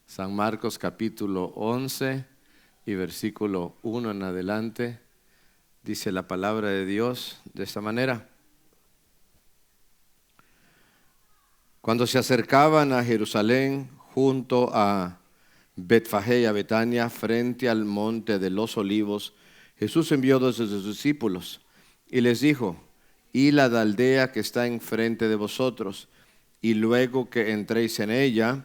San Marcos capítulo 11 y versículo 1 en adelante. Dice la palabra de Dios de esta manera. Cuando se acercaban a Jerusalén, junto a Betfagé y a Betania, frente al monte de los Olivos, Jesús envió dos de sus discípulos y les dijo: id a la aldea que está enfrente de vosotros, y luego que entréis en ella,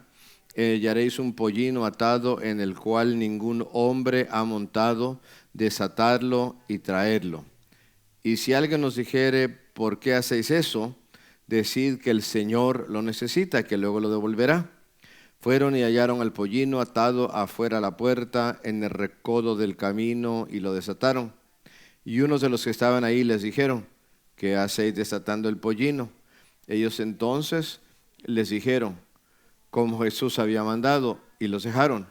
hallaréis un pollino atado en el cual ningún hombre ha montado, desatarlo y traerlo. Y si alguien nos dijere: ¿por qué hacéis eso?, decid que el Señor lo necesita, que luego lo devolverá. Fueron y hallaron al pollino atado afuera a la puerta, en el recodo del camino, y lo desataron. Y unos de los que estaban ahí les dijeron: ¿qué hacéis desatando el pollino? Ellos entonces les dijeron como Jesús había mandado, y los dejaron.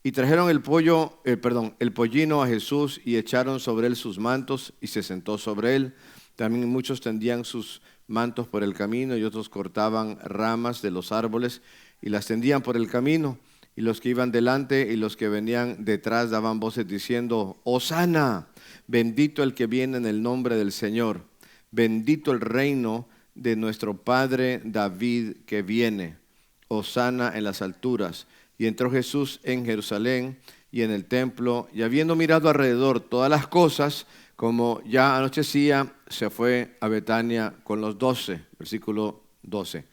Y trajeron el pollino a Jesús, y echaron sobre él sus mantos, y se sentó sobre él. También muchos tendían sus mantos por el camino, y otros cortaban ramas de los árboles y las tendían por el camino. Y los que iban delante y los que venían detrás daban voces diciendo: Hosana, bendito el que viene en el nombre del Señor, bendito el reino de nuestro padre David que viene, Hosana en las alturas. Y entró Jesús en Jerusalén y en el templo, y habiendo mirado alrededor todas las cosas, como ya anochecía, se fue a Betania con los 12, versículo 12.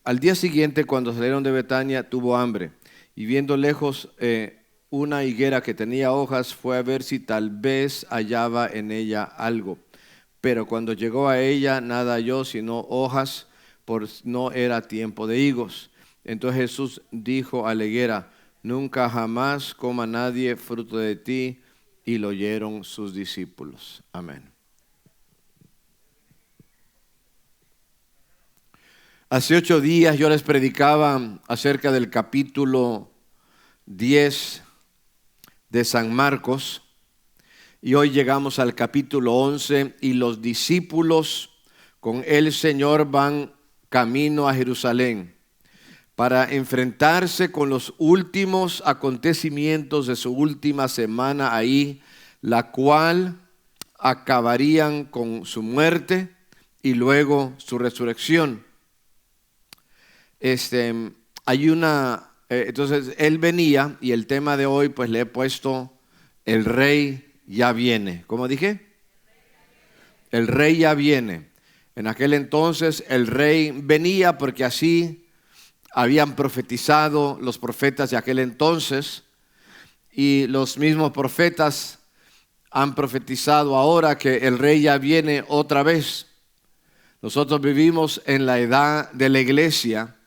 Al día siguiente, cuando salieron de Betania, tuvo hambre, y viendo lejos una higuera que tenía hojas, fue a ver si tal vez hallaba en ella algo. Pero cuando llegó a ella, nada halló sino hojas, pues no era tiempo de higos. Entonces Jesús dijo a la higuera: nunca jamás coma nadie fruto de ti. Y lo oyeron sus discípulos. Amén. Hace 8 días yo les predicaba acerca del capítulo 10 de San Marcos, y hoy llegamos al capítulo 11, y los discípulos con el Señor van camino a Jerusalén para enfrentarse con los últimos acontecimientos de su última semana ahí, la cual acabarían con su muerte y luego su resurrección. Entonces él venía, y el tema de hoy pues le he puesto: el rey ya viene. ¿Cómo dije? El rey ya viene. En aquel entonces el rey venía porque así habían profetizado los profetas de aquel entonces, y los mismos profetas han profetizado ahora que el rey ya viene otra vez. Nosotros vivimos en la edad de la iglesia,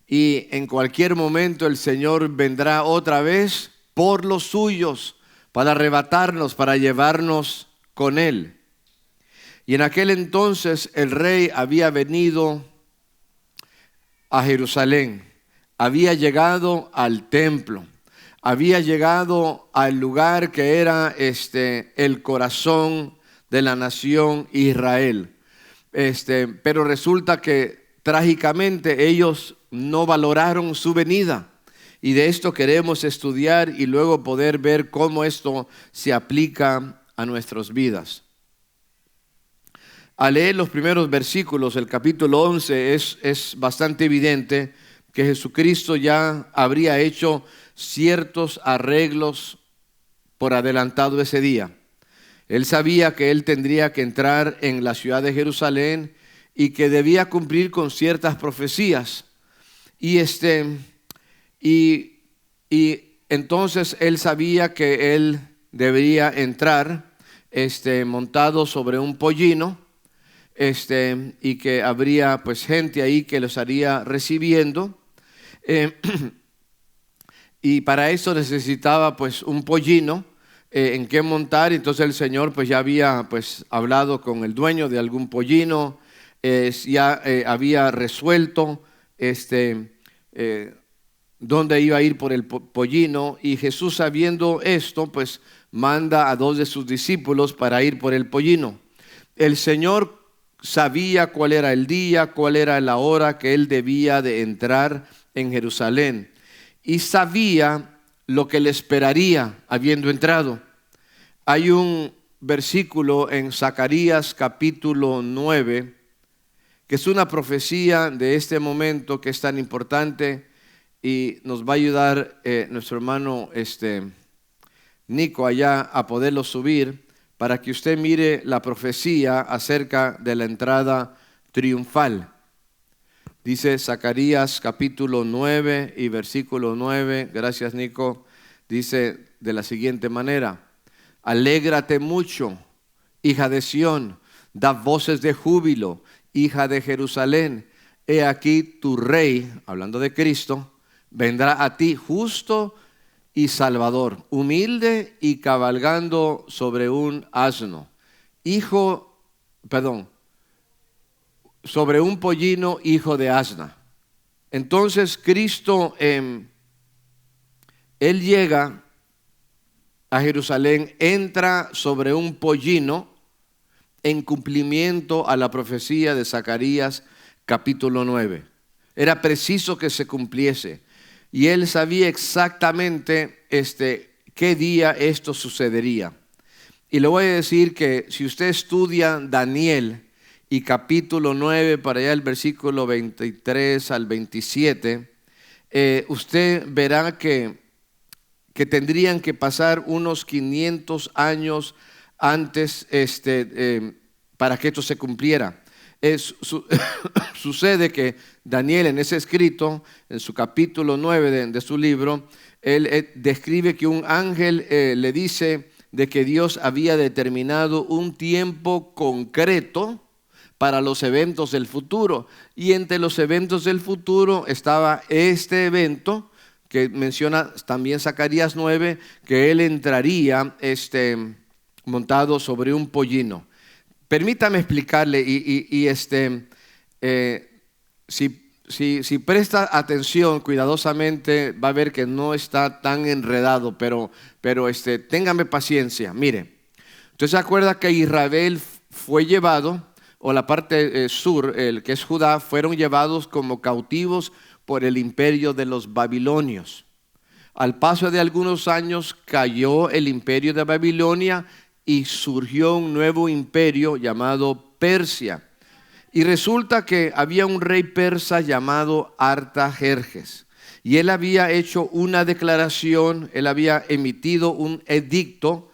y en cualquier momento el Señor vendrá otra vez por los suyos para arrebatarnos, para llevarnos con Él. Y en aquel entonces el rey había venido a Jerusalén, había llegado al templo, había llegado al lugar que era el corazón de la nación Israel. Pero resulta que trágicamente ellos no valoraron su venida, y de esto queremos estudiar y luego poder ver cómo esto se aplica a nuestras vidas. Al leer los primeros versículos del capítulo 11 es bastante evidente que Jesucristo ya habría hecho ciertos arreglos por adelantado ese día. Él sabía que él tendría que entrar en la ciudad de Jerusalén y que debía cumplir con ciertas profecías. Y entonces él sabía que él debería entrar montado sobre un pollino. Y que habría pues gente ahí que los haría recibiendo, y para eso necesitaba pues un pollino en que montar. Entonces el Señor pues ya había pues hablado con el dueño de algún pollino, ya había resuelto dónde iba a ir por el pollino, y Jesús, sabiendo esto, pues manda a 2 de sus discípulos para ir por el pollino. El Señor sabía cuál era el día, cuál era la hora que él debía de entrar en Jerusalén. y sabía lo que le esperaría habiendo entrado. Hay un versículo en Zacarías capítulo 9, que es una profecía de este momento que es tan importante y nos va a ayudar nuestro hermano Nico allá a poderlo subir para que usted mire la profecía acerca de la entrada triunfal. Dice Zacarías capítulo 9 y versículo 9, gracias Nico, dice de la siguiente manera: alégrate mucho, hija de Sión, da voces de júbilo, hija de Jerusalén. He aquí tu rey, hablando de Cristo, vendrá a ti justo y salvador, humilde y cabalgando sobre un asno, sobre un pollino, hijo de asna. Entonces Cristo, Él llega a Jerusalén, entra sobre un pollino en cumplimiento a la profecía de Zacarías capítulo 9. Era preciso que se cumpliese y él sabía exactamente qué día esto sucedería. Y le voy a decir que si usted estudia Daniel y capítulo 9 para allá el versículo 23 al 27, usted verá que tendrían que pasar unos 500 años antes para que esto se cumpliera. Sucede que Daniel en ese escrito, en su capítulo 9 de su libro, él describe que un ángel le dice de que Dios había determinado un tiempo concreto para los eventos del futuro. Y entre los eventos del futuro estaba este evento que menciona también Zacarías 9, que él entraría montado sobre un pollino. Permítame explicarle si presta atención cuidadosamente va a ver que no está tan enredado, pero téngame paciencia. Mire, ¿usted se acuerda que Israel fue llevado, o la parte sur, el que es Judá, fueron llevados como cautivos por el imperio de los babilonios? Al paso de algunos años cayó el imperio de Babilonia y surgió un nuevo imperio llamado Persia. Y resulta que había un rey persa llamado Artajerjes. Y él había hecho una declaración, él había emitido un edicto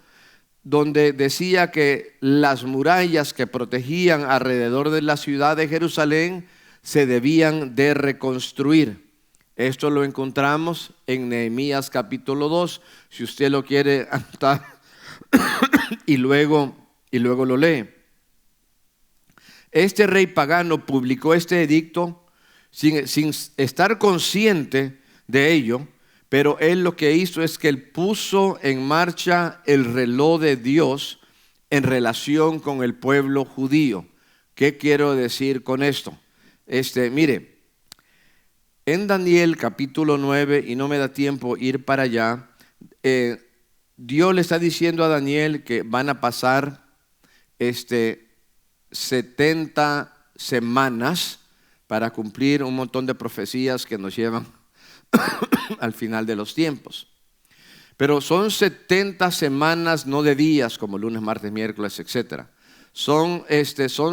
donde decía que las murallas que protegían alrededor de la ciudad de Jerusalén se debían de reconstruir. Esto lo encontramos en Nehemías capítulo 2, si usted lo quiere anotar y luego lo lee. Este rey pagano publicó este edicto sin estar consciente de ello, pero él lo que hizo es que él puso en marcha el reloj de Dios en relación con el pueblo judío. ¿Qué quiero decir con esto? Mire, en Daniel capítulo 9, y no me da tiempo ir para allá, Dios le está diciendo a Daniel que van a pasar 70 semanas para cumplir un montón de profecías que nos llevan al final de los tiempos. Pero son 70 semanas, no de días como lunes, martes, miércoles, etc. Son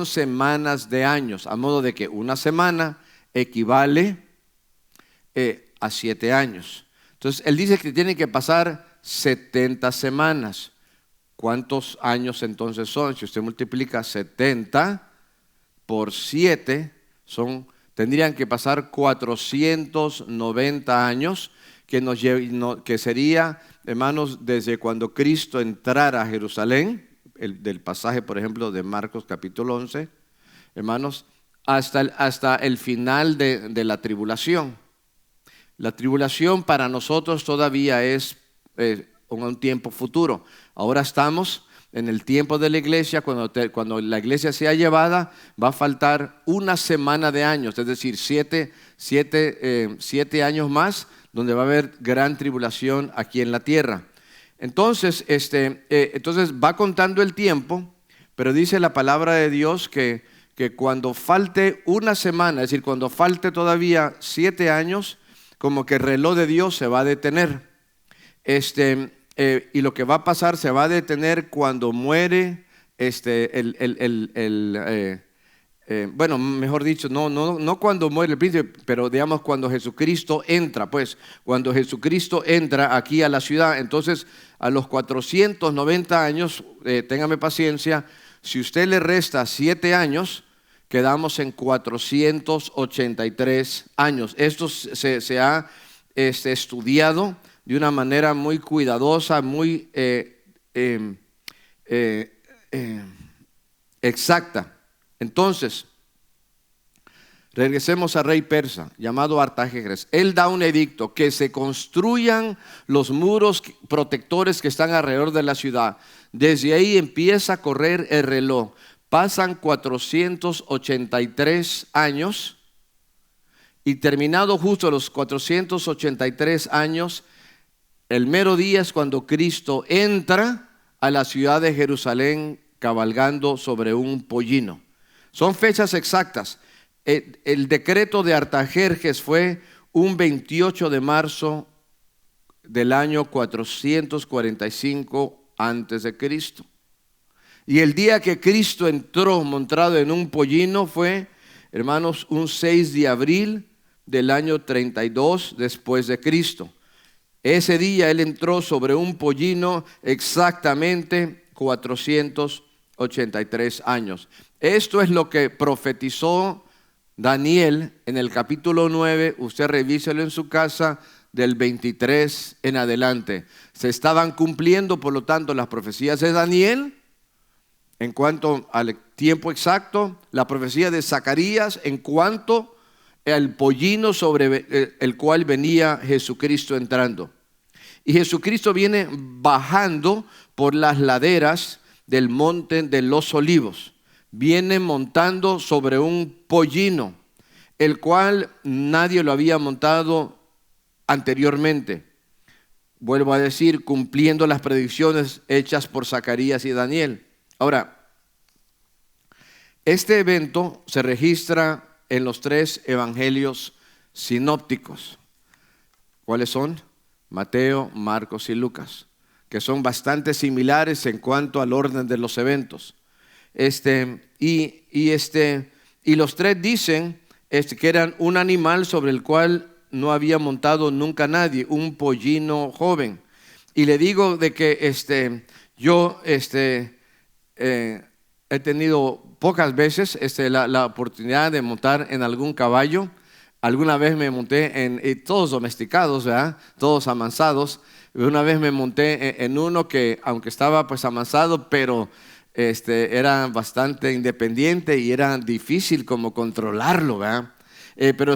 semanas de años, a modo de que una semana equivale a 7 años. Entonces él dice que tiene que pasar 70 semanas. ¿Cuántos años entonces son? Si usted multiplica 70 por 7, tendrían que pasar 490 años, que sería, hermanos, desde cuando Cristo entrara a Jerusalén, del pasaje, por ejemplo, de Marcos capítulo 11, hermanos, hasta el final de la tribulación. La tribulación para nosotros todavía es un tiempo futuro. Ahora estamos en el tiempo de la iglesia. Cuando la iglesia sea llevada, va a faltar una semana de años, es decir, 7 años más, donde va a haber gran tribulación aquí en la tierra. Entonces va contando el tiempo, pero dice la palabra de Dios que cuando falte una semana, es decir, cuando falte todavía 7 años, como que el reloj de Dios se va a detener. Y lo que va a pasar se va a detener cuando muere bueno, mejor dicho, no cuando muere el príncipe, pero digamos cuando Jesucristo entra, pues, cuando Jesucristo entra aquí a la ciudad. Entonces, a los 490 años, téngame paciencia, si usted le resta 7 años, quedamos en 483 años. Esto se ha estudiado de una manera muy cuidadosa, muy exacta. Entonces, regresemos al rey persa llamado Artajerjes. Él da un edicto que se construyan los muros protectores que están alrededor de la ciudad. Desde ahí empieza a correr el reloj. Pasan 483 años y terminado justo los 483 años, el mero día es cuando Cristo entra a la ciudad de Jerusalén cabalgando sobre un pollino. Son fechas exactas. El decreto de Artajerjes fue un 28 de marzo del año 445 antes de Cristo. Y el día que Cristo entró montado en un pollino fue, hermanos, un 6 de abril del año 32 después de Cristo. Ese día Él entró sobre un pollino exactamente 483 años. Esto es lo que profetizó Daniel en el capítulo 9. Usted revíselo en su casa, del 23 en adelante. Se estaban cumpliendo, por lo tanto, las profecías de Daniel en cuanto al tiempo exacto, la profecía de Zacarías en cuanto al pollino sobre el cual venía Jesucristo entrando. Y Jesucristo viene bajando por las laderas del monte de los olivos. Viene montando sobre un pollino, el cual nadie lo había montado anteriormente. Vuelvo a decir, cumpliendo las predicciones hechas por Zacarías y Daniel. Ahora, este evento se registra en los 3 evangelios sinópticos. ¿Cuáles son? Mateo, Marcos y Lucas, que son bastante similares en cuanto al orden de los eventos. Y los 3 dicen que eran un animal sobre el cual no había montado nunca nadie, un pollino joven. Y le digo de que yo he tenido pocas veces la oportunidad de montar en algún caballo. Alguna vez me monté en todos domesticados, ¿verdad? Todos amansados. Una vez me monté en uno que, aunque estaba pues amansado, pero era bastante independiente y era difícil como controlarlo, ¿verdad? Pero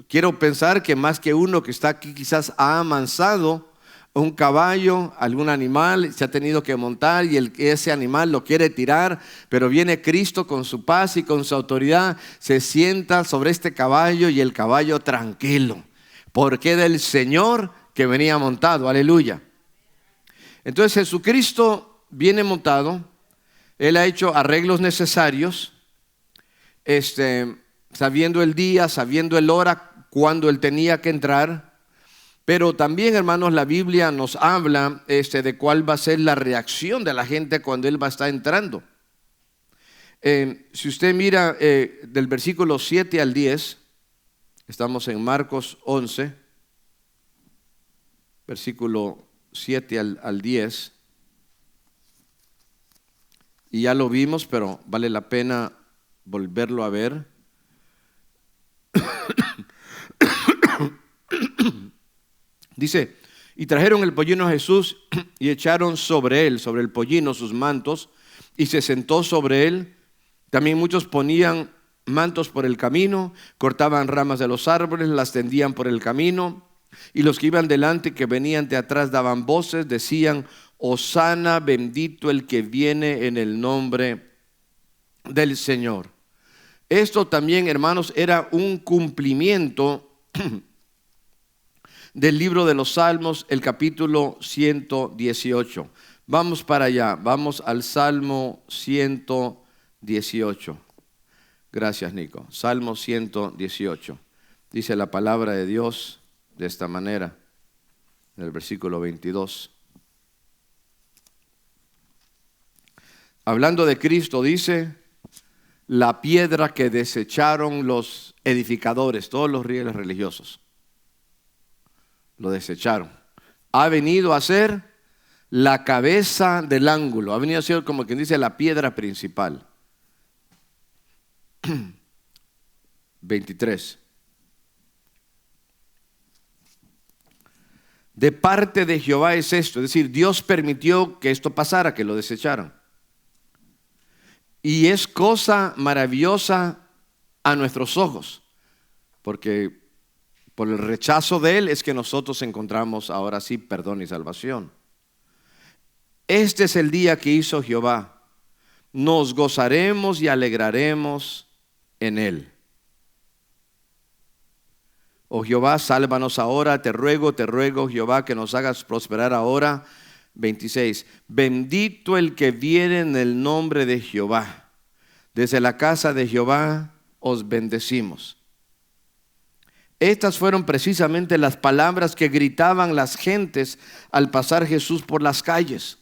quiero pensar que más que uno que está aquí quizás ha amansado un caballo, algún animal, se ha tenido que montar y ese animal lo quiere tirar, pero viene Cristo con su paz y con su autoridad, se sienta sobre este caballo y el caballo tranquilo, porque del Señor que venía montado, aleluya. Entonces Jesucristo viene montado, Él ha hecho arreglos necesarios, sabiendo el día, sabiendo el hora, cuando Él tenía que entrar. Pero también, hermanos, la Biblia nos habla de cuál va a ser la reacción de la gente cuando Él va a estar entrando. Si usted mira del versículo 7 al 10, estamos en Marcos 11, versículo 7 al 10, y ya lo vimos, pero vale la pena volverlo a ver. Dice, y trajeron el pollino a Jesús y echaron sobre él, sobre el pollino, sus mantos, y se sentó sobre él. También muchos ponían mantos por el camino, cortaban ramas de los árboles, las tendían por el camino, y los que iban delante, que venían de atrás, daban voces, decían, Hosana, bendito el que viene en el nombre del Señor. Esto también, hermanos, era un cumplimiento del libro de los Salmos, el capítulo 118. Vamos para allá, vamos al Salmo 118. Gracias, Nico. Salmo 118. Dice la palabra de Dios. de esta manera, en el versículo 22. Hablando de Cristo, dice, la piedra que desecharon los edificadores, todos los líderes religiosos, lo desecharon. Ha venido a ser la cabeza del ángulo, ha venido a ser como quien dice la piedra principal. 23. De parte de Jehová es esto, es decir, Dios permitió que esto pasara, que lo desecharan. Y es cosa maravillosa a nuestros ojos, porque por el rechazo de Él es que nosotros encontramos ahora sí perdón y salvación. Este es el día que hizo Jehová, nos gozaremos y alegraremos en Él. Oh Jehová, sálvanos ahora, te ruego, Jehová, que nos hagas prosperar ahora. 26. Bendito el que viene en el nombre de Jehová. Desde la casa de Jehová os bendecimos. Estas fueron precisamente las palabras que gritaban las gentes al pasar Jesús por las calles.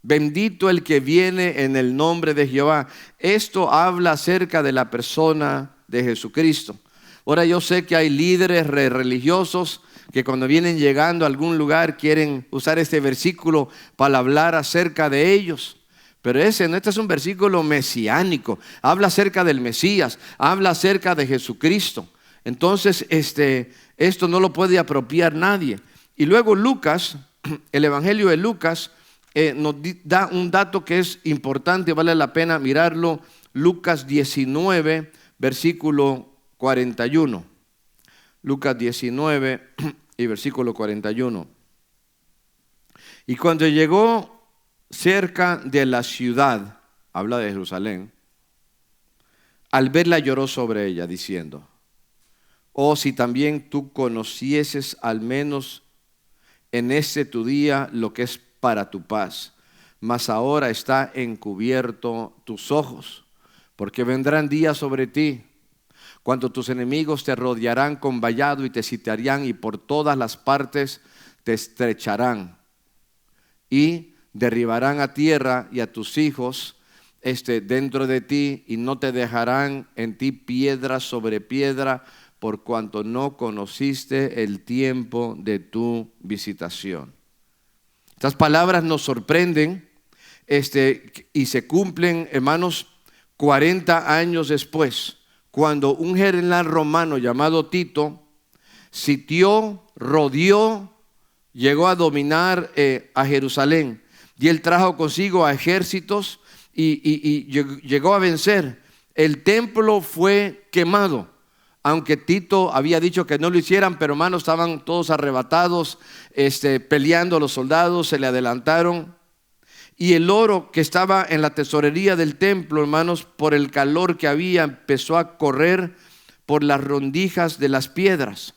Bendito el que viene en el nombre de Jehová. Esto habla acerca de la persona de Jesucristo. Ahora yo sé que hay líderes religiosos que cuando vienen llegando a algún lugar quieren usar este versículo para hablar acerca de ellos. Pero este es un versículo mesiánico, habla acerca del Mesías, habla acerca de Jesucristo. Entonces esto no lo puede apropiar nadie. Y luego Lucas, el Evangelio de Lucas, nos da un dato que es importante, vale la pena mirarlo. Lucas 19, versículo 41. Lucas 19 y versículo 41. Y cuando llegó cerca de la ciudad, habla de Jerusalén, al verla lloró sobre ella, diciendo: oh, si también tú conocieses al menos en este tu día lo que es para tu paz, mas ahora está encubierto tus ojos, porque vendrán días sobre ti cuando tus enemigos te rodearán con vallado y te sitiarán y por todas las partes te estrecharán y derribarán a tierra y a tus hijos dentro de ti, y no te dejarán en ti piedra sobre piedra, por cuanto no conociste el tiempo de tu visitación. Estas palabras nos sorprenden y se cumplen, hermanos, 40 años después, cuando un general romano llamado Tito sitió, rodeó, llegó a dominar a Jerusalén, y él trajo consigo a ejércitos y llegó a vencer. El templo fue quemado, aunque Tito había dicho que no lo hicieran, pero hermanos, estaban todos arrebatados, peleando los soldados, se le adelantaron. Y el oro que estaba en la tesorería del templo, hermanos, por el calor que había, empezó a correr por las rendijas de las piedras.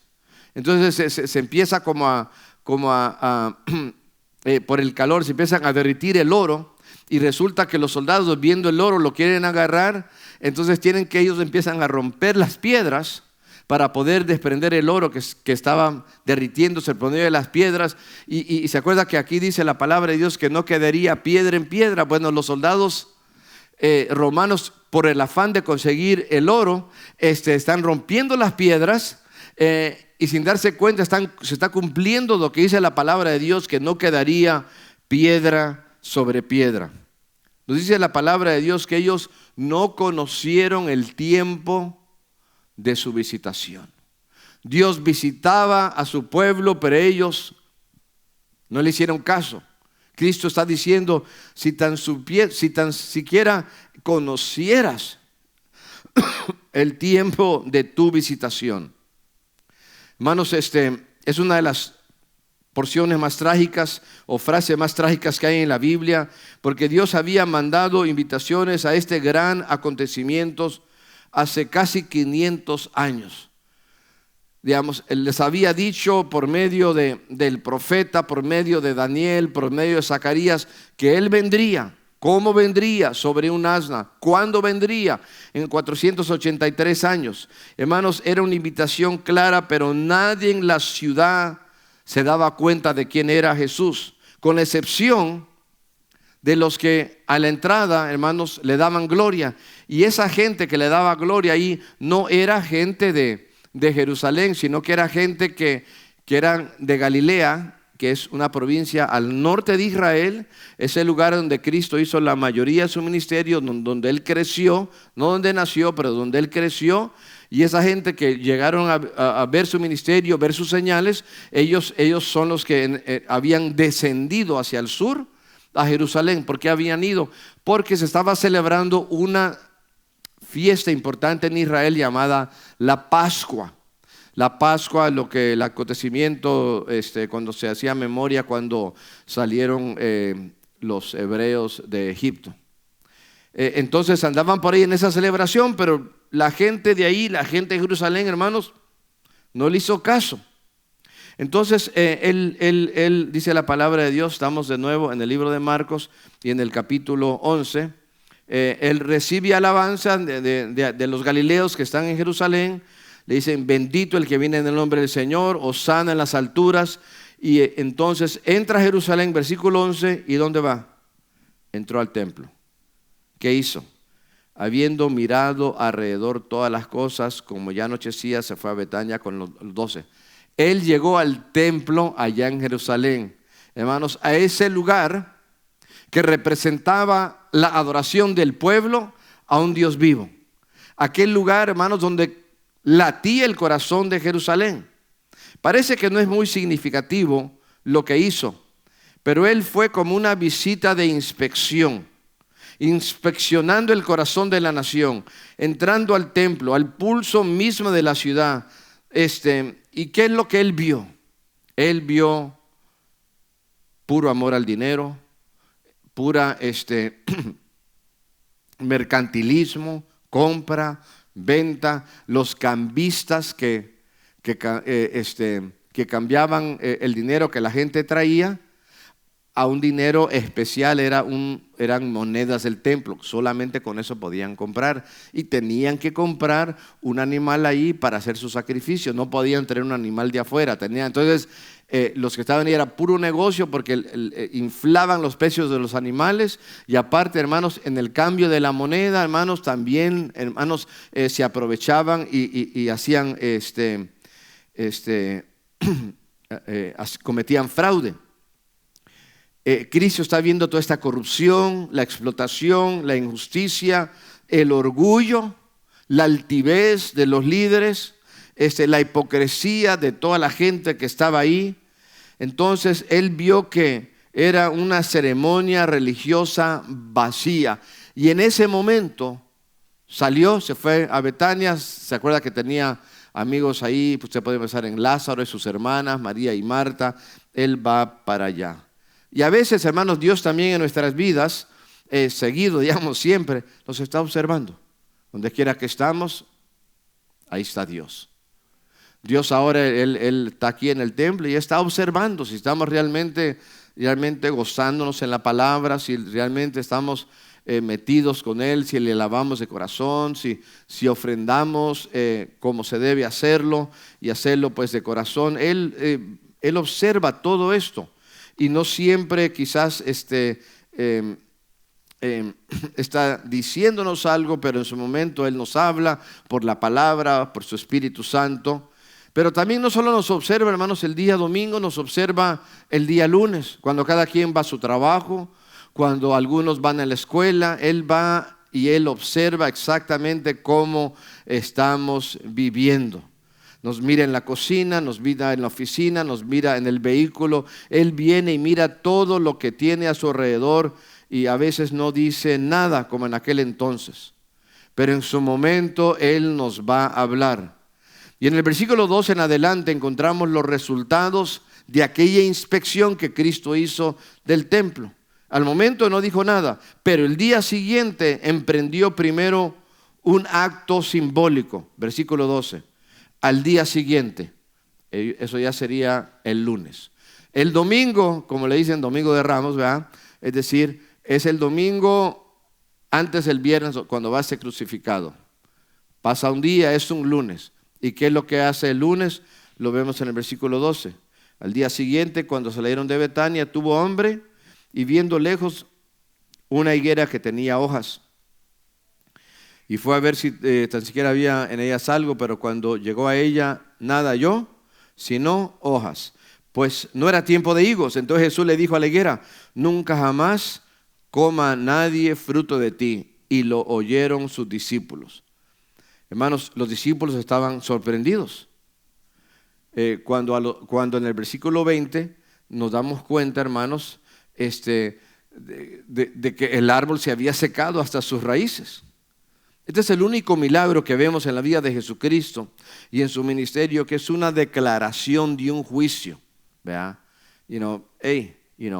Entonces se empieza por el calor, se empiezan a derretir el oro, y resulta que los soldados, viendo el oro, lo quieren agarrar. Entonces ellos empiezan a romper las piedras para poder desprender el oro que estaba derritiéndose por medio de las piedras. Y se acuerda que aquí dice la palabra de Dios que no quedaría piedra en piedra. Bueno, los soldados romanos, por el afán de conseguir el oro, están rompiendo las piedras, y sin darse cuenta se está cumpliendo lo que dice la palabra de Dios, que no quedaría piedra sobre piedra. Nos dice la palabra de Dios que ellos no conocieron el tiempo de su visitación. Dios visitaba a su pueblo, pero ellos no le hicieron caso. Cristo está diciendo: si tan siquiera conocieras el tiempo de tu visitación. Hermanos, es una de las porciones más trágicas o frases más trágicas que hay en la Biblia, porque Dios había mandado invitaciones a este gran acontecimiento hace casi 500 años. Digamos, Él les había dicho por medio del profeta, por medio de Daniel, por medio de Zacarías, que Él vendría. ¿Cómo vendría? Sobre un asna. ¿Cuándo vendría? En 483 años. Hermanos, era una invitación clara, pero nadie en la ciudad se daba cuenta de quién era Jesús, con la excepción de los que a la entrada, hermanos, le daban gloria. Y esa gente que le daba gloria ahí no era gente de Jerusalén, sino que era gente que eran de Galilea, que es una provincia al norte de Israel. Es el lugar donde Cristo hizo la mayoría de su ministerio, donde Él creció, no donde nació, pero donde Él creció. Y esa gente que llegaron a ver su ministerio, ver sus señales, ellos son los que habían descendido hacia el sur, a Jerusalén. ¿Por qué habían ido? Porque se estaba celebrando una fiesta importante en Israel llamada la Pascua. La Pascua, el acontecimiento, cuando se hacía memoria cuando salieron los hebreos de Egipto. Entonces andaban por ahí en esa celebración, pero la gente de ahí, la gente de Jerusalén, hermanos, no le hizo caso. Entonces él dice la palabra de Dios, estamos de nuevo en el libro de Marcos y en el capítulo 11. Él recibe alabanza de los galileos que están en Jerusalén. Le dicen: bendito el que viene en el nombre del Señor, hosana en las alturas. Y entonces entra a Jerusalén, versículo 11, ¿y dónde va? Entró al templo. ¿Qué hizo? Habiendo mirado alrededor todas las cosas, como ya anochecía, se fue a Betania con los 12. Él llegó al templo allá en Jerusalén, hermanos, a ese lugar que representaba la adoración del pueblo a un Dios vivo. Aquel lugar, hermanos, donde latía el corazón de Jerusalén. Parece que no es muy significativo lo que hizo, pero él fue como una visita de inspección, inspeccionando el corazón de la nación, entrando al templo, al pulso mismo de la ciudad. ¿Y qué es lo que él vio? Él vio puro amor al dinero, pura mercantilismo, compra, venta, los cambistas que cambiaban el dinero que la gente traía a un dinero especial. Eran monedas del templo, solamente con eso podían comprar, y tenían que comprar un animal ahí para hacer su sacrificio. No podían traer un animal de afuera. Entonces los que estaban ahí era puro negocio, porque inflaban los precios de los animales. Y aparte, hermanos, en el cambio de la moneda, hermanos, también, hermanos, se aprovechaban y hacían cometían fraude. Cristo está viendo toda esta corrupción, la explotación, la injusticia, el orgullo, la altivez de los líderes, la hipocresía de toda la gente que estaba ahí. Entonces él vio que era una ceremonia religiosa vacía, y en ese momento salió, se fue a Betania. Se acuerda que tenía amigos ahí, pues usted puede pensar en Lázaro y sus hermanas, María y Marta. Él va para allá. Y a veces, hermanos, Dios también en nuestras vidas, seguido, digamos, siempre nos está observando. Donde quiera que estamos, ahí está Dios. Dios ahora, Él está aquí en el templo y está observando si estamos realmente gozándonos en la palabra, si realmente estamos metidos con Él, si le alabamos de corazón, si ofrendamos como se debe hacerlo, y hacerlo pues de corazón. Él observa todo esto. Y no siempre quizás está diciéndonos algo, pero en su momento Él nos habla por la palabra, por su Espíritu Santo. Pero también no solo nos observa, hermanos, el día domingo, nos observa el día lunes, cuando cada quien va a su trabajo, cuando algunos van a la escuela. Él va y Él observa exactamente cómo estamos viviendo. Nos mira en la cocina, nos mira en la oficina, nos mira en el vehículo. Él viene y mira todo lo que tiene a su alrededor, y a veces no dice nada como en aquel entonces. Pero en su momento Él nos va a hablar. Y en el versículo 2 en adelante encontramos los resultados de aquella inspección que Cristo hizo del templo. Al momento no dijo nada, pero el día siguiente emprendió primero un acto simbólico. Versículo 12. Al día siguiente, eso ya sería el lunes. El domingo, como le dicen, domingo de Ramos, ¿verdad? Es decir, es el domingo antes del viernes cuando va a ser crucificado. Pasa un día, es un lunes. ¿Y qué es lo que hace el lunes? Lo vemos en el versículo 12. Al día siguiente, cuando salieron de Betania, tuvo hambre y viendo lejos una higuera que tenía hojas. Y fue a ver si tan siquiera había en ellas algo, pero cuando llegó a ella, nada halló, sino hojas. Pues no era tiempo de higos. Entonces Jesús le dijo a la higuera, nunca jamás coma nadie fruto de ti. Y lo oyeron sus discípulos. Hermanos, los discípulos estaban sorprendidos. Cuando en el versículo 20 nos damos cuenta, hermanos, de que el árbol se había secado hasta sus raíces. Este es el único milagro que vemos en la vida de Jesucristo y en su ministerio, que es una declaración de un juicio. ¿Verdad?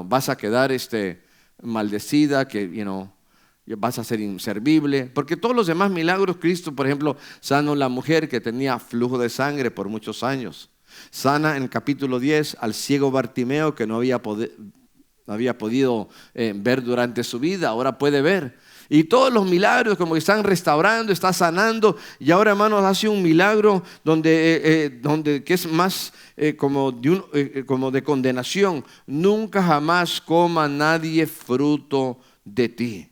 Vas a quedar maldecida, que vas a ser inservible. Porque todos los demás milagros, Cristo, por ejemplo, sanó a la mujer que tenía flujo de sangre por muchos años. Sana en el capítulo 10 al ciego Bartimeo, que no había podido ver durante su vida, ahora puede ver. Y todos los milagros como que están restaurando, está sanando. Y ahora, hermanos, hace un milagro donde que es más como de condenación. Nunca jamás coma nadie fruto de ti.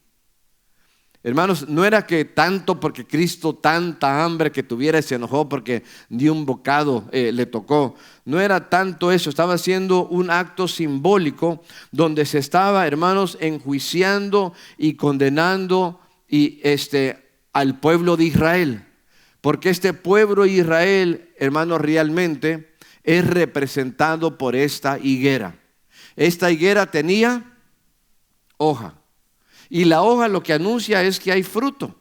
Hermanos, no era que tanto porque Cristo tanta hambre que tuviera se enojó porque ni un bocado le tocó. No era tanto eso, estaba haciendo un acto simbólico donde se estaba, hermanos, enjuiciando y condenando al pueblo de Israel. Porque este pueblo de Israel, hermanos, realmente es representado por esta higuera. Esta higuera tenía hoja. Y la hoja lo que anuncia es que hay fruto.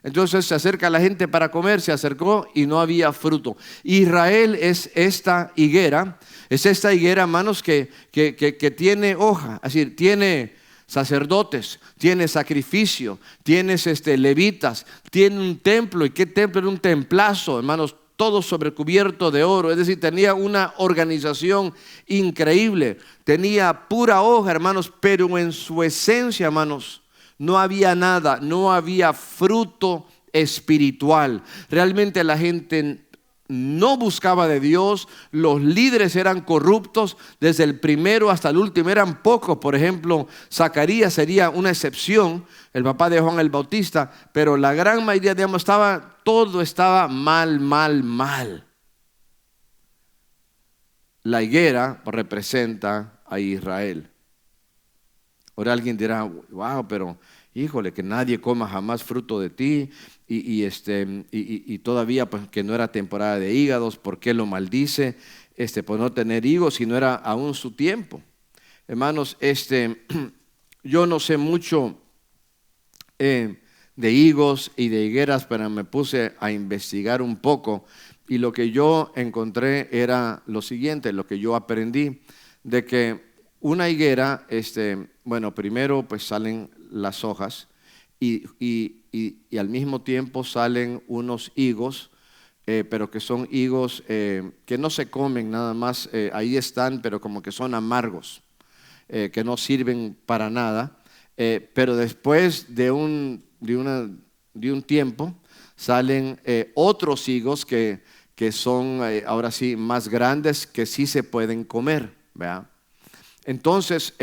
Entonces se acerca la gente para comer, se acercó y no había fruto. Israel es esta higuera, hermanos, que tiene hoja, es decir, tiene sacerdotes, tiene sacrificio, tienes levitas, tiene un templo. ¿Y qué templo? Era un templazo, hermanos, todo sobrecubierto de oro. Es decir, tenía una organización increíble. Tenía pura hoja, hermanos, pero en su esencia, hermanos, no había nada, no había fruto espiritual. Realmente la gente no buscaba de Dios, los líderes eran corruptos, desde el primero hasta el último eran pocos. Por ejemplo, Zacarías sería una excepción, el papá de Juan el Bautista, pero la gran mayoría, digamos, todo estaba mal. La higuera representa a Israel. Ahora alguien dirá, wow, pero híjole, que nadie coma jamás fruto de ti y todavía pues que no era temporada de hígados, ¿por qué lo maldice? Por no tener higos, si no era aún su tiempo. Hermanos, yo no sé mucho de higos y de higueras, pero me puse a investigar un poco y lo que yo encontré era lo siguiente, lo que yo aprendí, de que una higuera, primero pues salen las hojas y al mismo tiempo salen unos higos, pero que son higos que no se comen nada más, ahí están, pero como que son amargos, que no sirven para nada, pero después de un tiempo salen otros higos que son ahora sí más grandes, que sí se pueden comer, ¿verdad? Entonces,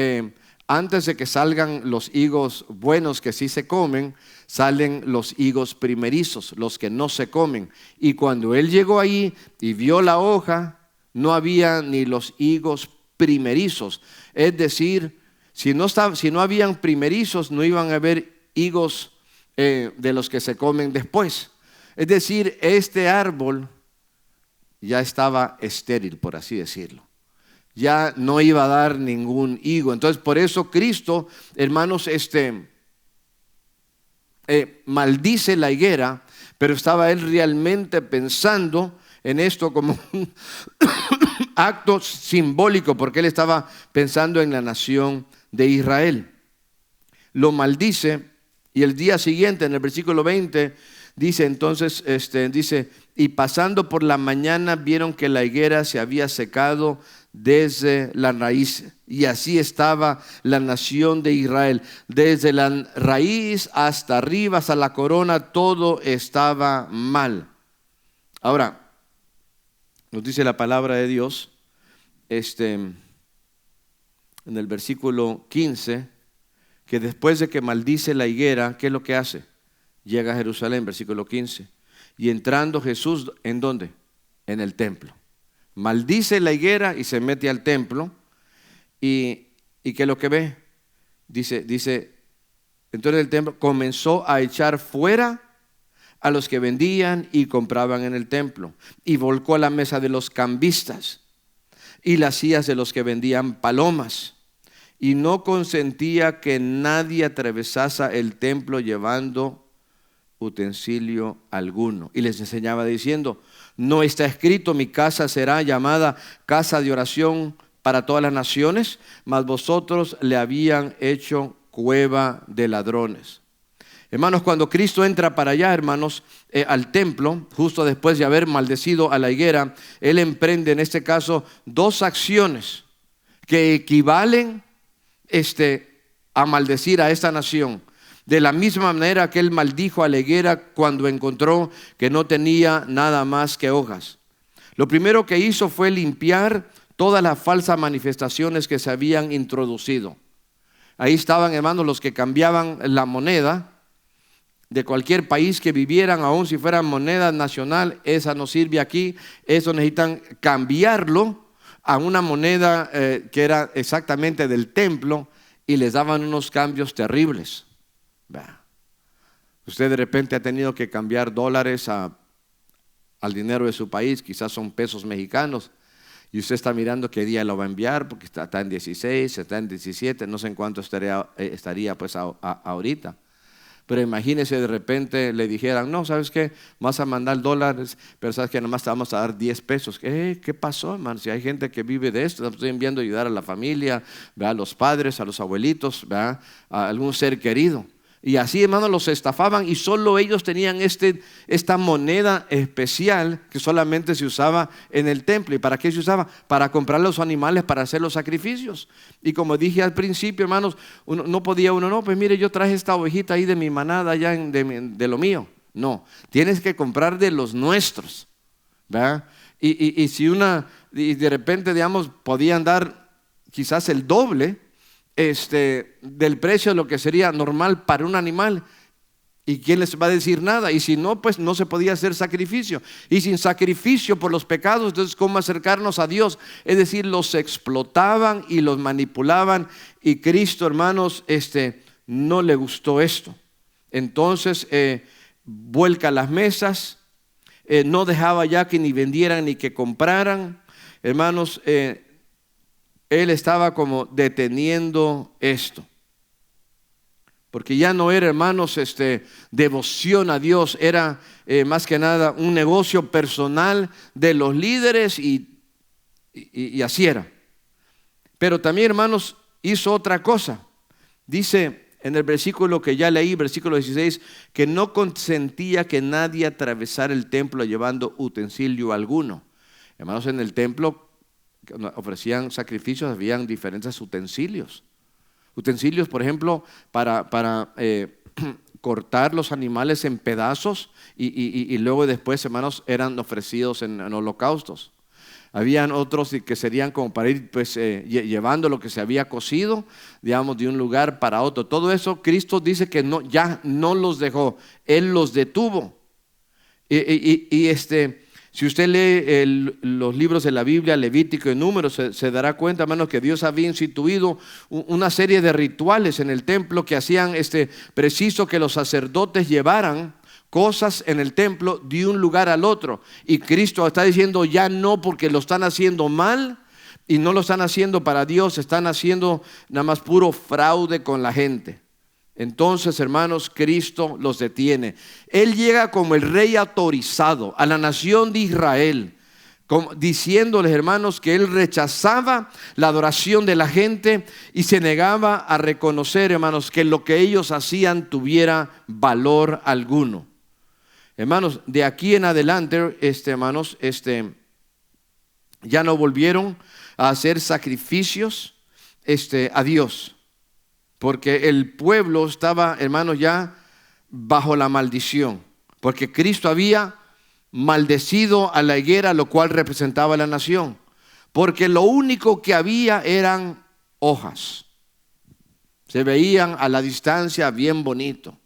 antes de que salgan los higos buenos que sí se comen, salen los higos primerizos, los que no se comen. Y cuando él llegó ahí y vio la hoja, no había ni los higos primerizos. Es decir, si no habían primerizos, no iban a haber higos de los que se comen después. Es decir, este árbol ya estaba estéril, por así decirlo. Ya no iba a dar ningún higo. Entonces, por eso Cristo, hermanos, maldice la higuera, pero estaba él realmente pensando en esto como un acto simbólico, porque él estaba pensando en la nación de Israel. Lo maldice y el día siguiente, en el versículo 20, dice entonces, dice, y pasando por la mañana vieron que la higuera se había secado desde la raíz. Y así estaba la nación de Israel. Desde la raíz hasta arriba, hasta la corona, todo estaba mal. Ahora, nos dice la palabra de Dios, en el versículo 15, que después de que maldice la higuera, ¿qué es lo que hace? Llega a Jerusalén, versículo 15. Y entrando Jesús, ¿en dónde? En el templo. Maldice la higuera y se mete al templo. ¿Y qué es lo que ve? Dice, entonces el templo comenzó a echar fuera a los que vendían y compraban en el templo, y volcó la mesa de los cambistas y las sillas de los que vendían palomas, y no consentía que nadie atravesase el templo llevando utensilio alguno. Y les enseñaba diciendo: ¿no está escrito, mi casa será llamada casa de oración para todas las naciones? Mas vosotros le habían hecho cueva de ladrones. Hermanos, cuando Cristo entra para allá, hermanos, al templo, justo después de haber maldecido a la higuera, Él emprende en este caso dos acciones que equivalen a maldecir a esta nación. De la misma manera que Él maldijo a la higuera cuando encontró que no tenía nada más que hojas. Lo primero que hizo fue limpiar todas las falsas manifestaciones que se habían introducido. Ahí estaban, hermanos, los que cambiaban la moneda de cualquier país que vivieran, aun si fuera moneda nacional. Esa no sirve aquí, eso necesitan cambiarlo a una moneda que era exactamente del templo, y les daban unos cambios terribles. Usted de repente ha tenido que cambiar dólares al dinero de su país, quizás son pesos mexicanos, y usted está mirando qué día lo va a enviar, porque está en 16, está en 17, no sé en cuánto estaría pues ahorita. Pero imagínese, de repente le dijeran: no, ¿sabes qué? Vas a mandar dólares, pero ¿sabes qué? Nomás te vamos a dar 10 pesos. ¿Qué pasó, hermano? Si hay gente que vive de esto, estoy enviando a ayudar a la familia, a los padres, a los abuelitos, a algún ser querido. Y así, hermanos, los estafaban, y solo ellos tenían esta moneda especial que solamente se usaba en el templo. ¿Y para qué se usaba? Para comprar los animales para hacer los sacrificios. Y como dije al principio, hermanos, pues mire, yo traje esta ovejita ahí de mi manada, allá de lo mío. No, tienes que comprar de los nuestros, ¿verdad? Y de repente, digamos, podían dar quizás el doble del precio de lo que sería normal para un animal. ¿Y quién les va a decir nada? Y si no, pues no se podía hacer sacrificio. Y sin sacrificio por los pecados, entonces ¿cómo acercarnos a Dios? Es decir, los explotaban y los manipulaban. Y Cristo, hermanos, no le gustó esto. Entonces vuelca las mesas, no dejaba ya que ni vendieran ni que compraran. Hermanos, Él estaba como deteniendo esto, porque ya no era, hermanos, devoción a Dios, era más que nada un negocio personal de los líderes, y así era. Pero también, hermanos, hizo otra cosa. Dice en el versículo que ya leí, versículo 16, que no consentía que nadie atravesara el templo llevando utensilio alguno. Hermanos, en el templo ofrecían sacrificios, habían diferentes utensilios. Utensilios, por ejemplo, para cortar los animales en pedazos y luego después, hermanos, eran ofrecidos en holocaustos. Habían otros que serían como para ir pues, llevando lo que se había cocido, digamos, de un lugar para otro. Todo eso Cristo dice que no, ya no los dejó, Él los detuvo. Si usted lee los libros de la Biblia, Levítico y Números, se dará cuenta, hermanos, que Dios había instituido una serie de rituales en el templo que hacían preciso que los sacerdotes llevaran cosas en el templo de un lugar al otro. Y Cristo está diciendo ya no, porque lo están haciendo mal y no lo están haciendo para Dios, están haciendo nada más puro fraude con la gente. Entonces, hermanos, Cristo los detiene. Él llega como el rey autorizado a la nación de Israel, diciéndoles, hermanos, que Él rechazaba la adoración de la gente y se negaba a reconocer, hermanos, que lo que ellos hacían tuviera valor alguno. Hermanos, de aquí en adelante, hermanos, ya no volvieron a hacer sacrificios a Dios, porque el pueblo estaba, hermanos, ya bajo la maldición, porque Cristo había maldecido a la higuera, lo cual representaba a la nación, porque lo único que había eran hojas. Se veían a la distancia bien bonito.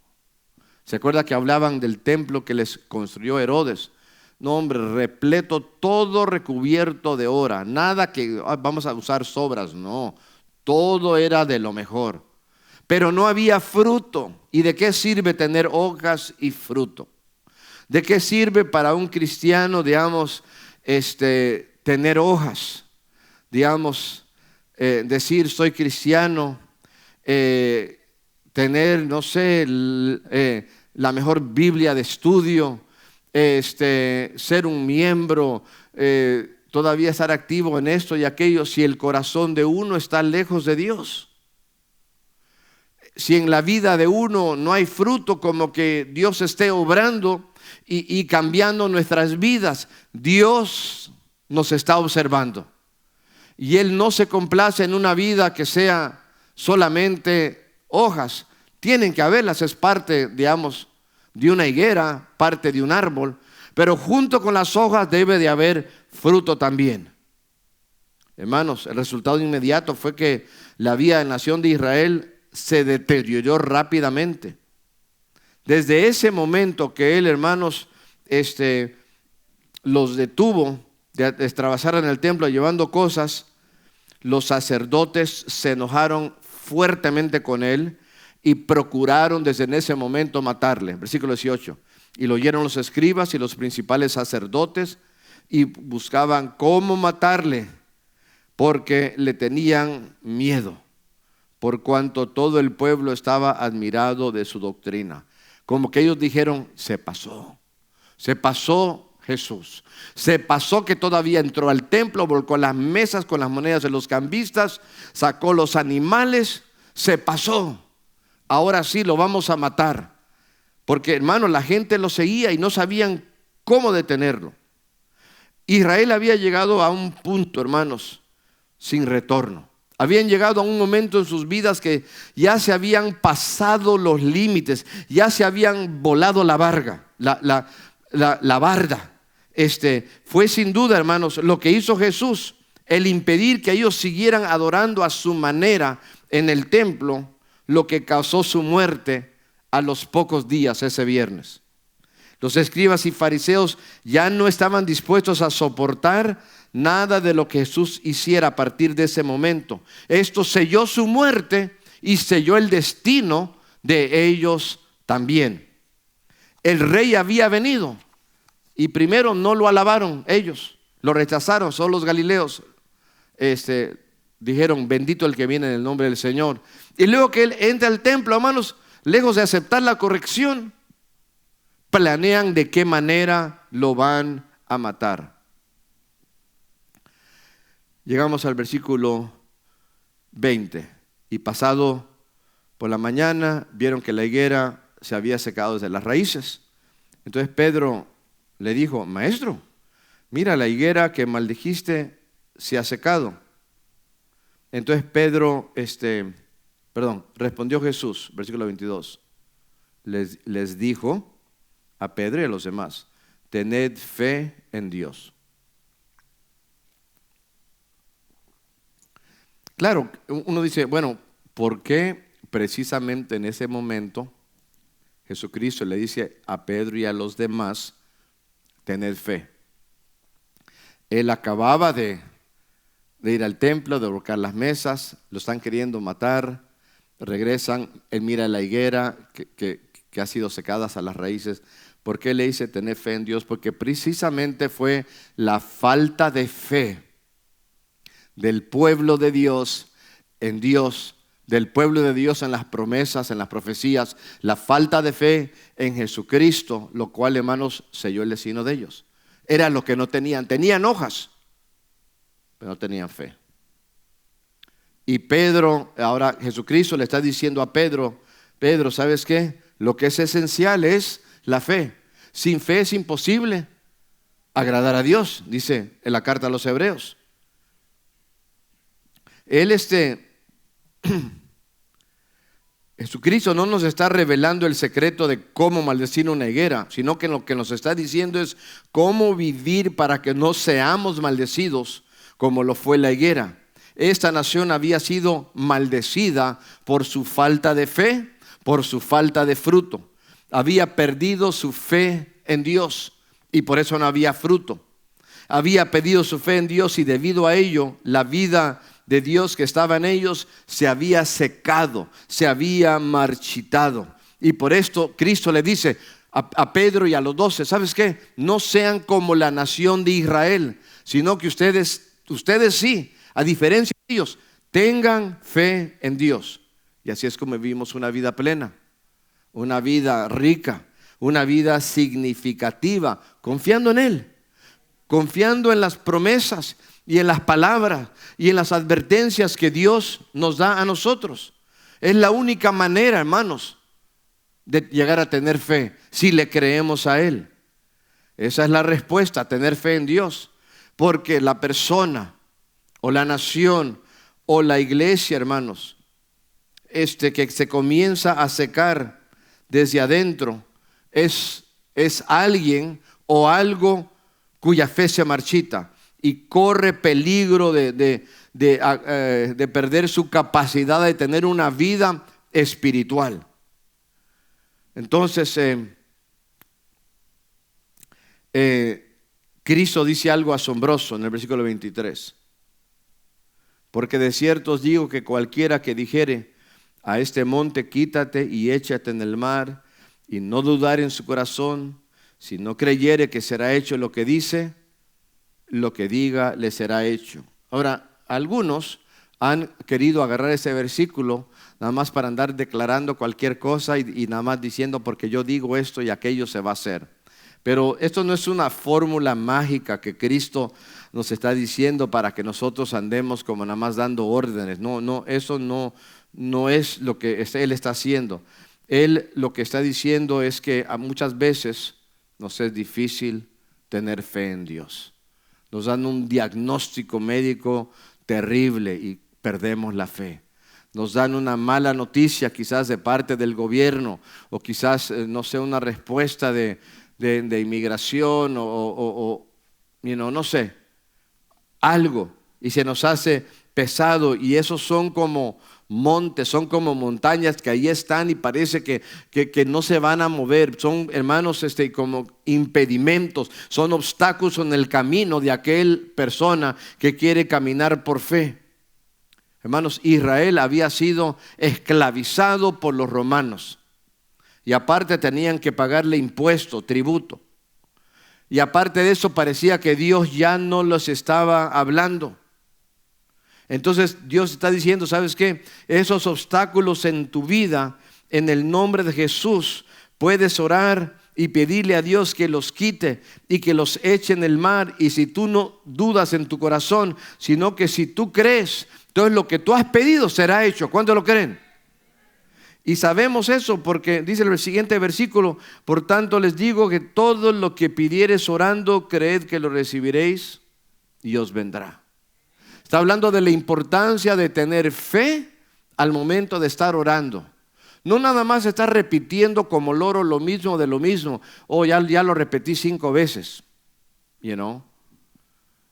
¿Se acuerda que hablaban del templo que les construyó Herodes? No, hombre, repleto, todo recubierto de oro. Nada que vamos a usar sobras, no. Todo era de lo mejor. Pero no había fruto. ¿Y de qué sirve tener hojas y fruto? ¿De qué sirve para un cristiano, digamos, tener hojas? Digamos, decir soy cristiano, tener, no sé, la mejor Biblia de estudio, ser un miembro, todavía estar activo en esto y aquello, si el corazón de uno está lejos de Dios. Si en la vida de uno no hay fruto, como que Dios esté obrando y cambiando nuestras vidas, Dios nos está observando. Y Él no se complace en una vida que sea solamente hojas. Tienen que haberlas, es parte, digamos, de una higuera, parte de un árbol, pero junto con las hojas debe de haber fruto también. Hermanos, el resultado inmediato fue que la vida de la nación de Israel se deterioró rápidamente. Desde ese momento que Él, hermanos, los detuvo de extravasar en el templo llevando cosas, los sacerdotes se enojaron fuertemente con Él y procuraron desde en ese momento matarle. Versículo 18. Y lo oyeron los escribas y los principales sacerdotes y buscaban cómo matarle, porque le tenían miedo, por cuanto todo el pueblo estaba admirado de su doctrina. Como que ellos dijeron, se pasó Jesús. Se pasó que todavía entró al templo, volcó las mesas con las monedas de los cambistas, sacó los animales, se pasó. Ahora sí lo vamos a matar. Porque, hermano, la gente lo seguía y no sabían cómo detenerlo. Israel había llegado a un punto, hermanos, sin retorno. Habían llegado a un momento en sus vidas que ya se habían pasado los límites, ya se habían volado la barda. Fue sin duda, hermanos, lo que hizo Jesús, el impedir que ellos siguieran adorando a su manera en el templo, lo que causó su muerte a los pocos días ese viernes. Los escribas y fariseos ya no estaban dispuestos a soportar nada de lo que Jesús hiciera a partir de ese momento. Esto selló su muerte y selló el destino de ellos también. El rey había venido y primero no lo alabaron ellos, lo rechazaron, solo los galileos dijeron bendito el que viene en el nombre del Señor. Y luego que él entra al templo, hermanos, lejos de aceptar la corrección, planean de qué manera lo van a matar. Llegamos al versículo 20. Y pasado por la mañana, vieron que la higuera se había secado desde las raíces. Entonces Pedro le dijo, maestro, mira, la higuera que maldijiste se ha secado. Entonces Pedro, respondió Jesús, versículo 22, les dijo a Pedro y a los demás, tened fe en Dios. Claro, uno dice, bueno, ¿por qué precisamente en ese momento Jesucristo le dice a Pedro y a los demás, tened fe? Él acababa de ir al templo, de volcar las mesas, lo están queriendo matar, regresan, él mira la higuera que ha sido secada a las raíces. ¿Por qué le dice tener fe en Dios? Porque precisamente fue la falta de fe del pueblo de Dios en Dios, del pueblo de Dios en las promesas, en las profecías, la falta de fe en Jesucristo, lo cual, hermanos, selló el destino de ellos. Era lo que no tenían. Tenían hojas, pero no tenían fe. Y Pedro, ahora Jesucristo le está diciendo a Pedro, Pedro, ¿sabes qué? Lo que es esencial es la fe. Sin fe es imposible agradar a Dios, dice en la carta a los Hebreos. Él Jesucristo no nos está revelando el secreto de cómo maldecir una higuera, sino que lo que nos está diciendo es cómo vivir para que no seamos maldecidos como lo fue la higuera. Esta nación había sido maldecida por su falta de fe, por su falta de fruto. Había perdido su fe en Dios y por eso no había fruto. Había perdido su fe en Dios y debido a ello la vida de Dios que estaba en ellos se había secado, se había marchitado. Y por esto Cristo le dice a Pedro y a los 12, ¿sabes qué? No sean como la nación de Israel, sino que ustedes sí, a diferencia de ellos, tengan fe en Dios. Y así es como vivimos una vida plena, una vida rica, una vida significativa, confiando en Él, confiando en las promesas y en las palabras y en las advertencias que Dios nos da a nosotros. Es la única manera, hermanos, de llegar a tener fe, si le creemos a Él. Esa es la respuesta, tener fe en Dios. Porque la persona o la nación o la iglesia, hermanos, que se comienza a secar desde adentro, es alguien o algo cuya fe se marchita y corre peligro de perder su capacidad de tener una vida espiritual. Entonces, Cristo dice algo asombroso en el versículo 23. Porque de cierto os digo que cualquiera que dijere a este monte, quítate y échate en el mar, y no dudar en su corazón, si no creyere que será hecho lo que dice, lo que diga le será hecho. Ahora, algunos han querido agarrar ese versículo nada más para andar declarando cualquier cosa y nada más diciendo porque yo digo esto y aquello se va a hacer. Pero esto no es una fórmula mágica que Cristo nos está diciendo para que nosotros andemos como nada más dando órdenes. No, eso no es lo que Él está haciendo. Él lo que está diciendo es que muchas veces nos es difícil tener fe en Dios. Nos dan un diagnóstico médico terrible y perdemos la fe. Nos dan una mala noticia quizás de parte del gobierno o quizás, no sé, una respuesta de inmigración o no sé, algo, y se nos hace pesado, y esos son como montes, son como montañas que ahí están y parece que no se van a mover. Son, hermanos, como impedimentos, son obstáculos en el camino de aquel persona que quiere caminar por fe. Hermanos, Israel había sido esclavizado por los romanos y aparte tenían que pagarle impuesto, tributo. Y aparte de eso parecía que Dios ya no los estaba hablando. Entonces Dios está diciendo, ¿sabes qué? Esos obstáculos en tu vida, en el nombre de Jesús, puedes orar y pedirle a Dios que los quite y que los eche en el mar. Y si tú no dudas en tu corazón, sino que si tú crees, entonces lo que tú has pedido será hecho. ¿Cuántos lo creen? Y sabemos eso porque dice el siguiente versículo: por tanto les digo que todo lo que pidiereis orando, creed que lo recibiréis y os vendrá. Está hablando de la importancia de tener fe al momento de estar orando. No nada más estar repitiendo como loro lo mismo de lo mismo. Ya lo repetí 5 veces.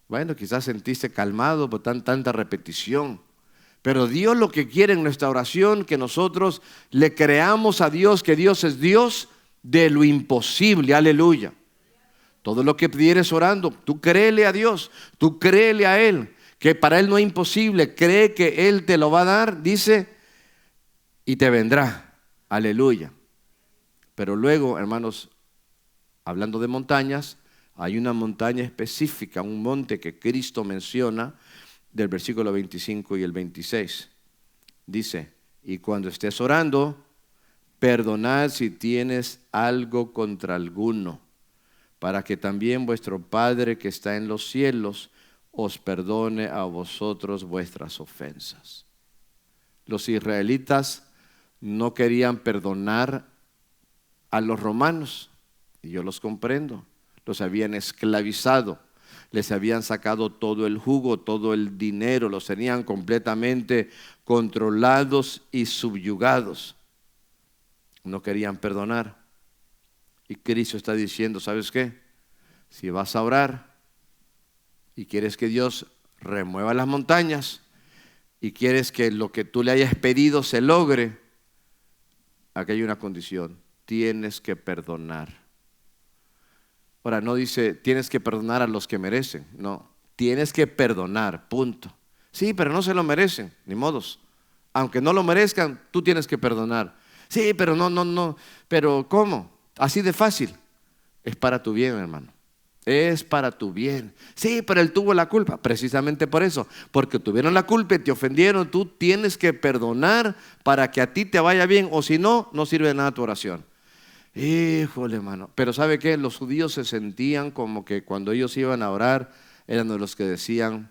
Bueno, quizás sentiste calmado por tanta repetición. Pero Dios lo que quiere en nuestra oración, que nosotros le creamos a Dios, que Dios es Dios de lo imposible. Aleluya. Todo lo que pidieres orando, tú créele a Dios, tú créele a Él, que para Él no es imposible. Cree que Él te lo va a dar, dice, y te vendrá. Aleluya. Pero luego, hermanos, hablando de montañas, hay una montaña específica, un monte que Cristo menciona del versículo 25 y el 26. Dice, y cuando estés orando, perdonad si tienes algo contra alguno, para que también vuestro Padre que está en los cielos os perdone a vosotros vuestras ofensas. Los israelitas no querían perdonar a los romanos, y yo los comprendo. Los habían esclavizado, les habían sacado todo el jugo, todo el dinero, los tenían completamente controlados y subyugados. No querían perdonar. Y Cristo está diciendo, ¿sabes qué? Si vas a orar y quieres que Dios remueva las montañas y quieres que lo que tú le hayas pedido se logre, aquí hay una condición: tienes que perdonar. Ahora, no dice tienes que perdonar a los que merecen, no, tienes que perdonar, punto. Sí, pero no se lo merecen, ni modos. Aunque no lo merezcan, tú tienes que perdonar. Sí, pero no, pero ¿cómo? Así de fácil. Es para tu bien, hermano. Es para tu bien. Sí, pero él tuvo la culpa. Precisamente por eso, porque tuvieron la culpa y te ofendieron, tú tienes que perdonar para que a ti te vaya bien, o si no, no sirve de nada tu oración. Híjole, hermano. Pero ¿sabe qué? Los judíos se sentían como que cuando ellos iban a orar, eran de los que decían: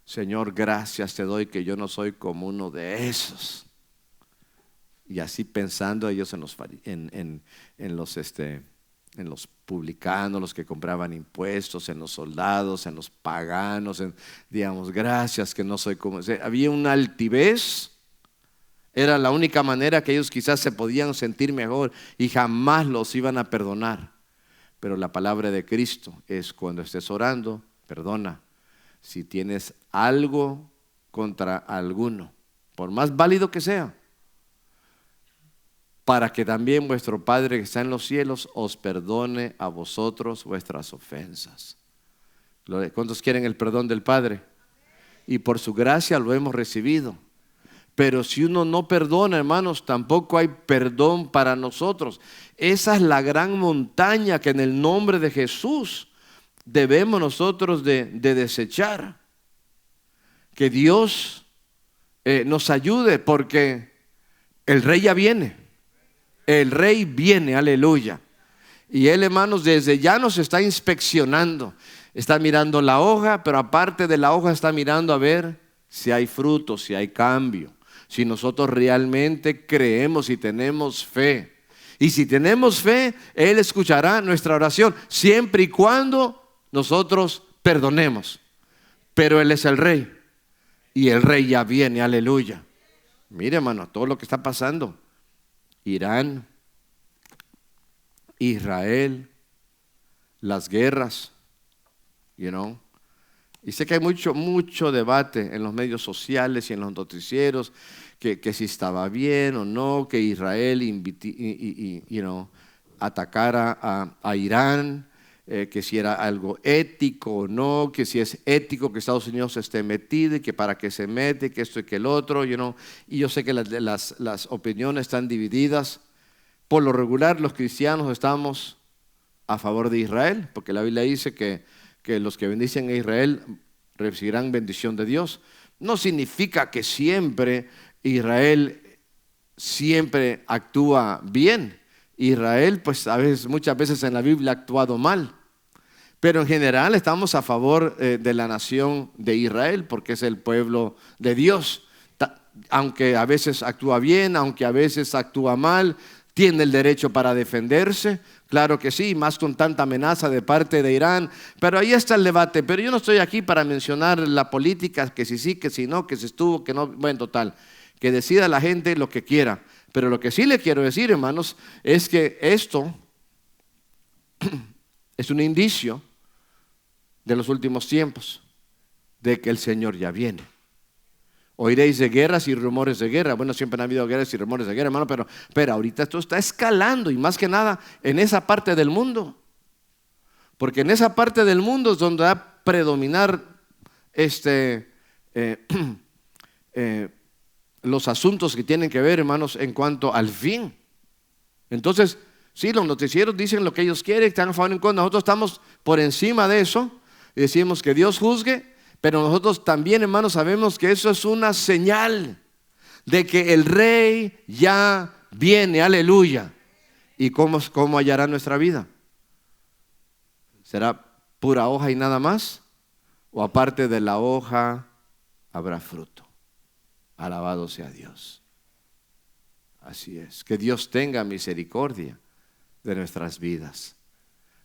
Señor, gracias te doy que yo no soy como uno de esos. Y así pensando ellos en los publicanos, los que compraban impuestos, en los soldados, en los paganos, digamos, gracias que no soy como... O sea, había una altivez. Era la única manera que ellos quizás se podían sentir mejor y jamás los iban a perdonar. Pero la palabra de Cristo es: cuando estés orando, perdona. Si tienes algo contra alguno, por más válido que sea, para que también vuestro Padre que está en los cielos os perdone a vosotros vuestras ofensas. ¿Cuántos quieren el perdón del Padre? Y por su gracia lo hemos recibido. Pero si uno no perdona, hermanos, tampoco hay perdón para nosotros. Esa es la gran montaña que en el nombre de Jesús debemos nosotros de desechar. Que Dios nos ayude, porque el Rey ya viene. El Rey viene, aleluya. Y Él, hermanos, desde ya nos está inspeccionando. Está mirando la hoja, pero aparte de la hoja está mirando a ver si hay fruto, si hay cambio. Si nosotros realmente creemos y tenemos fe. Y si tenemos fe, Él escuchará nuestra oración, siempre y cuando nosotros perdonemos. Pero Él es el Rey. Y el Rey ya viene, aleluya. Mire, hermano, todo lo que está pasando. Irán, Israel, las guerras, Y sé que hay mucho debate en los medios sociales y en los noticieros, que si estaba bien o no, que Israel atacara a Irán, que si era algo ético o no, que si es ético que Estados Unidos esté metido y que para qué se mete, que esto y que el otro, Y yo sé que las opiniones están divididas. Por lo regular, los cristianos estamos a favor de Israel, porque la Biblia dice que los que bendicen a Israel recibirán bendición de Dios. No significa que siempre Israel siempre actúa bien. Israel, pues muchas veces en la Biblia ha actuado mal. Pero en general estamos a favor de la nación de Israel, porque es el pueblo de Dios. Aunque a veces actúa bien, aunque a veces actúa mal, tiene el derecho para defenderse. Claro que sí, más con tanta amenaza de parte de Irán. Pero ahí está el debate. Pero yo no estoy aquí para mencionar la política, que si sí, que si no, que si estuvo, que no. Bueno, total, que decida la gente lo que quiera. Pero lo que sí le quiero decir, hermanos, es que esto es un indicio de los últimos tiempos, de que el Señor ya viene. Oiréis de guerras y rumores de guerra. Bueno, siempre han habido guerras y rumores de guerra, hermano, pero ahorita esto está escalando, y más que nada en esa parte del mundo. Porque en esa parte del mundo es donde va a predominar los asuntos que tienen que ver, hermanos, en cuanto al fin. Entonces, sí, los noticieros dicen lo que ellos quieren, están a favor y en contra. Nosotros estamos por encima de eso y decimos que Dios juzgue. Pero nosotros también, hermanos, sabemos que eso es una señal de que el Rey ya viene, aleluya. ¿Y cómo hallará nuestra vida? ¿Será pura hoja y nada más? ¿O aparte de la hoja habrá fruto? Alabado sea Dios. Así es, que Dios tenga misericordia de nuestras vidas.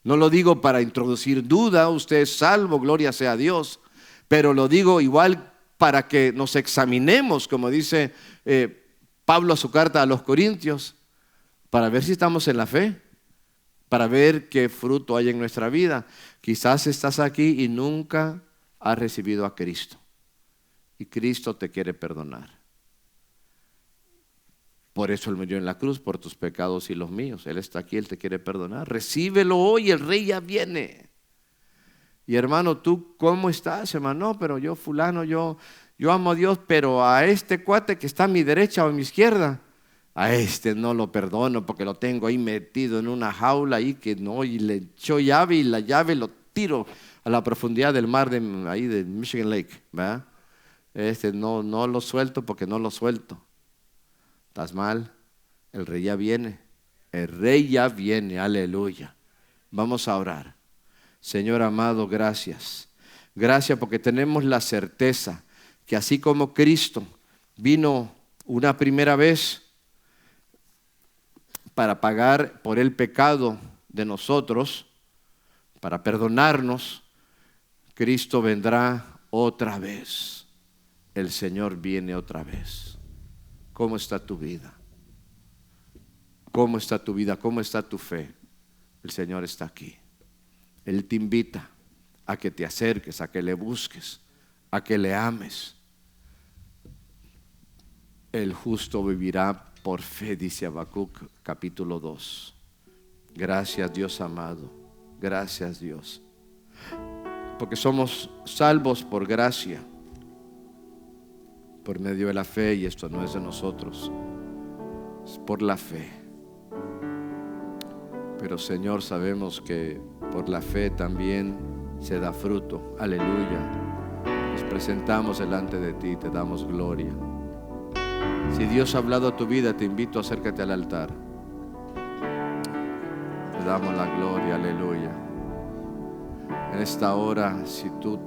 No lo digo para introducir duda, usted es salvo, gloria sea a Dios, pero lo digo igual para que nos examinemos, como dice Pablo a su carta a los Corintios, para ver si estamos en la fe, para ver qué fruto hay en nuestra vida. Quizás estás aquí y nunca has recibido a Cristo, y Cristo te quiere perdonar. Por eso Él murió en la cruz, por tus pecados y los míos. Él está aquí, Él te quiere perdonar. Recíbelo hoy, el Rey ya viene. Y hermano, ¿tú cómo estás, hermano? No, pero yo fulano, yo amo a Dios, pero a este cuate que está a mi derecha o a mi izquierda, a este no lo perdono porque lo tengo ahí metido en una jaula ahí que no, y le echo llave y la llave lo tiro a la profundidad del mar ahí de Michigan Lake, ¿verdad? No lo suelto porque no lo suelto. ¿Estás mal? El Rey ya viene. El Rey ya viene, aleluya. Vamos a orar. Señor amado, gracias. Gracias porque tenemos la certeza que así como Cristo vino una primera vez para pagar por el pecado de nosotros, para perdonarnos, Cristo vendrá otra vez. El Señor viene otra vez. ¿Cómo está tu vida? ¿Cómo está tu vida? ¿Cómo está tu fe? El Señor está aquí. Él te invita a que te acerques, a que le busques, a que le ames. El justo vivirá por fe, dice Habacuc capítulo 2. Gracias Dios amado, gracias Dios. Porque somos salvos por gracia, por medio de la fe, y esto no es de nosotros, es por la fe. Pero Señor, sabemos que por la fe también se da fruto. Aleluya. Nos presentamos delante de ti, te damos gloria. Si Dios ha hablado a tu vida, te invito, acércate al altar. Te damos la gloria, aleluya. En esta hora, si tú